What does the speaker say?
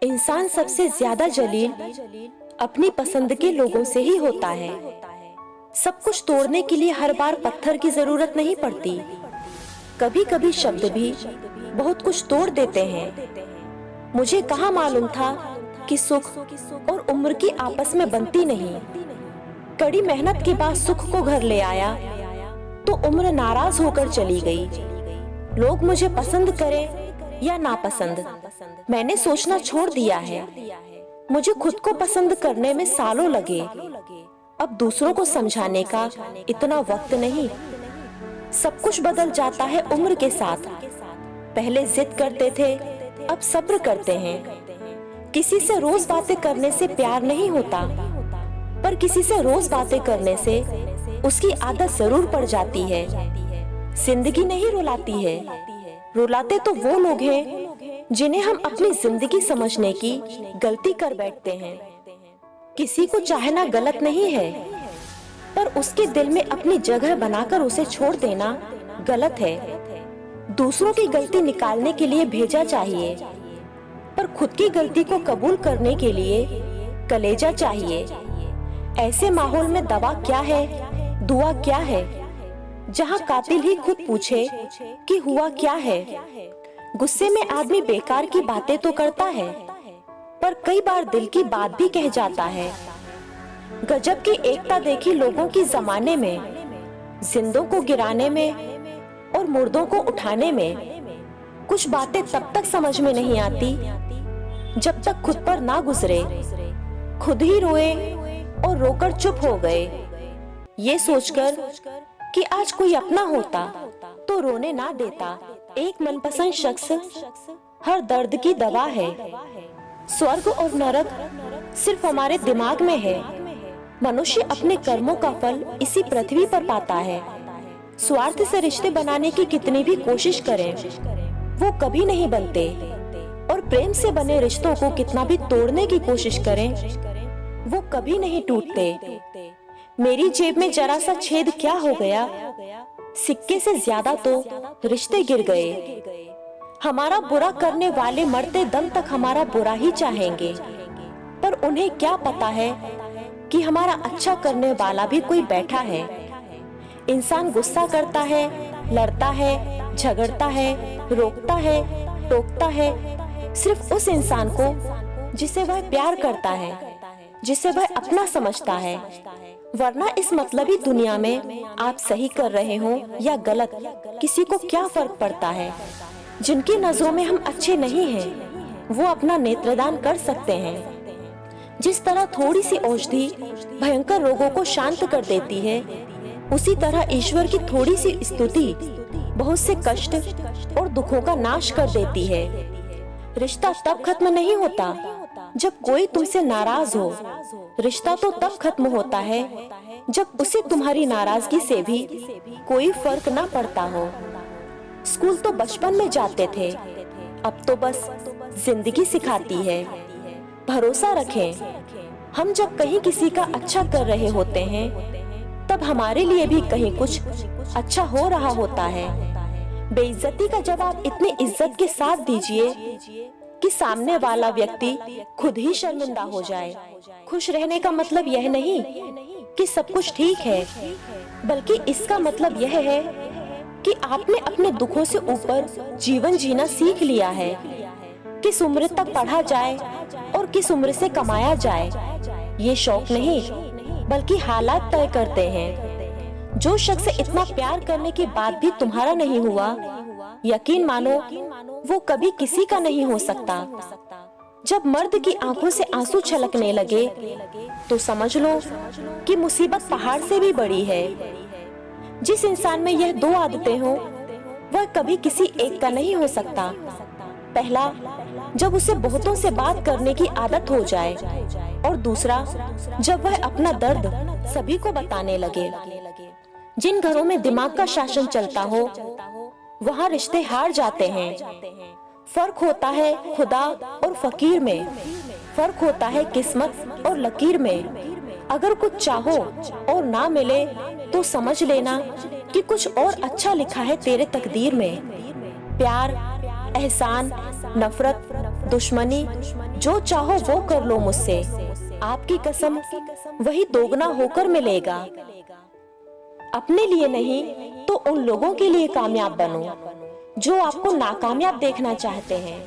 इंसान सबसे ज्यादा जलील अपनी पसंद के लोगों से ही होता है। सब कुछ तोड़ने के लिए हर बार पत्थर की जरूरत नहीं पड़ती। कभी कभी शब्द भी बहुत कुछ तोड़ देते हैं। मुझे कहाँ मालूम था कि सुख और उम्र की आपस में बनती नहीं। कड़ी मेहनत के बाद सुख को घर ले आया तो उम्र नाराज होकर चली गई। लोग मुझे पसंद करें या नापसंद, मैंने सोचना छोड़ दिया है। मुझे खुद को पसंद करने में सालों लगे। अब दूसरों को समझाने का इतना वक्त नहीं। सब कुछ बदल जाता है उम्र के साथ। पहले जिद करते थे, अब सब्र करते हैं। किसी से रोज बातें करने से प्यार नहीं होता, पर किसी से रोज बातें करने से उसकी आदत जरूर पड़ जाती है। जिंदगी नहीं रुलाती है, रुलाते तो वो लोग हैं जिन्हें हम अपनी जिंदगी समझने की गलती कर बैठते हैं। किसी को चाहना गलत नहीं है, पर उसके दिल में अपनी जगह बनाकर उसे छोड़ देना गलत है। दूसरों की गलती निकालने के लिए भेजा चाहिए, पर खुद की गलती को कबूल करने के लिए कलेजा चाहिए। ऐसे माहौल में दवा क्या है, दुआ क्या है, जहाँ कातिल ही खुद पूछे कि हुआ क्या है। गुस्से में आदमी बेकार की बातें तो करता है, पर कई बार दिल की बात भी कह जाता है। गजब की एकता देखी लोगों की जमाने में, जिंदों को गिराने में और मुर्दों को उठाने में। कुछ बातें तब तक समझ में नहीं आती जब तक खुद पर ना गुजरे। खुद ही रोए और रोकर चुप हो गए, ये सोचकर कि आज कोई अपना होता तो रोने ना देता। एक मनपसंद शख्स हर दर्द की दवा है। स्वर्ग और नरक सिर्फ हमारे दिमाग में है। मनुष्य अपने कर्मों का फल इसी पृथ्वी पर पाता है। स्वार्थ से रिश्ते बनाने की कितनी भी कोशिश करें, वो कभी नहीं बनते। और प्रेम से बने रिश्तों को कितना भी तोड़ने की कोशिश करें, वो कभी नहीं टूटते। मेरी जेब में जरा सा छेद क्या हो गया, सिक्के से ज्यादा तो रिश्ते गिर गए। हमारा बुरा करने वाले मरते दम तक हमारा बुरा ही चाहेंगे, पर उन्हें क्या पता है कि हमारा अच्छा करने वाला भी कोई बैठा है। इंसान गुस्सा करता है, लड़ता है, झगड़ता है, रोकता है, टोकता है सिर्फ उस इंसान को जिसे वह प्यार करता है, जिसे वह अपना समझता है। वरना इस मतलबी दुनिया में आप सही कर रहे हो या गलत, किसी को क्या फर्क पड़ता है। जिनकी नजरों में हम अच्छे नहीं हैं, वो अपना नेत्रदान कर सकते हैं। जिस तरह थोड़ी सी औषधि भयंकर रोगों को शांत कर देती है, उसी तरह ईश्वर की थोड़ी सी स्तुति बहुत से कष्ट और दुखों का नाश कर देती है। रिश्ता तब खत्म नहीं होता जब कोई तुमसे नाराज हो। रिश्ता तो तब खत्म होता है जब उसे तुम्हारी नाराजगी से भी कोई फर्क ना पड़ता हो। स्कूल तो बचपन में जाते थे, अब तो बस जिंदगी सिखाती है। भरोसा रखें, हम जब कहीं किसी का अच्छा कर रहे होते हैं, तब हमारे लिए भी कहीं कुछ अच्छा हो रहा होता है। बेइज्जती का जवाब इतनी इज्जत के साथ दीजिए कि सामने वाला व्यक्ति खुद ही शर्मिंदा हो जाए। खुश रहने का मतलब यह नहीं कि सब कुछ ठीक है, बल्कि इसका मतलब यह है कि आपने अपने दुखों से ऊपर जीवन जीना सीख लिया है। किस उम्र तक पढ़ा जाए और किस उम्र से कमाया जाए, ये शौक नहीं बल्कि हालात तय करते हैं। जो शख्स इतना प्यार करने के बाद भी तुम्हारा नहीं हुआ, यकीन मानो वो कभी किसी का नहीं हो सकता। जब मर्द की आंखों से आंसू छलकने लगे तो समझ लो कि मुसीबत पहाड़ से भी बड़ी है। जिस इंसान में यह दो आदतें हो, वह कभी किसी एक का नहीं हो सकता। पहला, जब उसे बहुतों से बात करने की आदत हो जाए, और दूसरा, जब वह अपना दर्द सभी को बताने लगे। जिन घरों में दिमाग का शासन चलता हो, वहाँ रिश्ते हार जाते हैं। फर्क होता है खुदा और फकीर में, फर्क होता है किस्मत और लकीर में। अगर कुछ चाहो और ना मिले तो समझ लेना कि कुछ और अच्छा लिखा है तेरे तकदीर में। प्यार, एहसान, नफरत दुश्मनी जो चाहो वो कर लो मुझसे, आपकी कसम वही दोगुना होकर मिलेगा। अपने लिए नहीं तो उन लोगों के लिए कामयाब बनो जो आपको नाकामयाब देखना चाहते हैं।